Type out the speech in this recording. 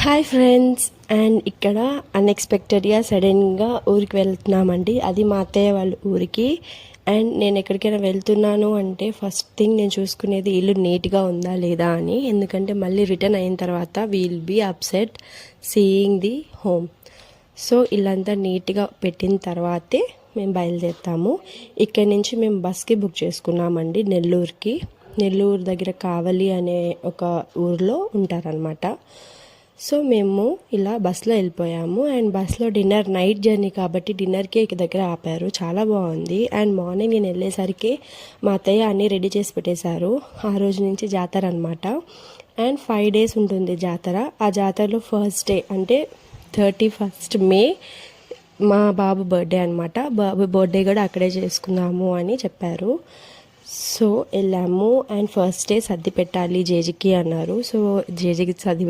Hi friends, and ఇక్కడ అన్ఎక్స్పెక్టెడ్గా సడన్గా ఊరికి వెళ్తున్నామండి. అది మా అత్తయ్య వాళ్ళ ఊరికి. అండ్ నేను ఎక్కడికైనా వెళ్తున్నాను అంటే ఫస్ట్ థింగ్ నేను చూసుకునేది ఇల్లు నీట్గా ఉందా లేదా అని. ఎందుకంటే మళ్ళీ రిటర్న్ అయిన తర్వాత will be upset seeing the home. So ఇల్లంతా నీట్గా పెట్టిన తర్వాతే మేము బయలుదేరుతాము. ఇక్కడి నుంచి మేము బస్కి బుక్ చేసుకున్నామండి నెల్లూరుకి. నెల్లూరు దగ్గర కావలి అనే ఒక ఊరిలో ఉంటారనమాట. సో మేము ఇలా బస్లో వెళ్ళిపోయాము. అండ్ బస్లో డిన్నర్, నైట్ జర్నీ కాబట్టి డిన్నర్కి దగ్గర ఆపారు. చాలా బాగుంది. అండ్ మార్నింగ్ నేను వెళ్ళేసరికి మా అత్తయ్య అన్నీ రెడీ చేసి పెట్టేశారు. ఆ రోజు నుంచి జాతర అనమాట. అండ్ 5 days ఉంటుంది జాతర. ఆ జాతరలో ఫస్ట్ డే అంటే 31st May మా బాబు బర్త్డే అనమాట. బాబు బర్త్డే కూడా అక్కడే చేసుకుందాము అని చెప్పారు. సో వెళ్ళాము. అండ్ ఫస్ట్ డే సర్ది పెట్టాలి జేజీకి అన్నారు. సో జేజీకి సర్ది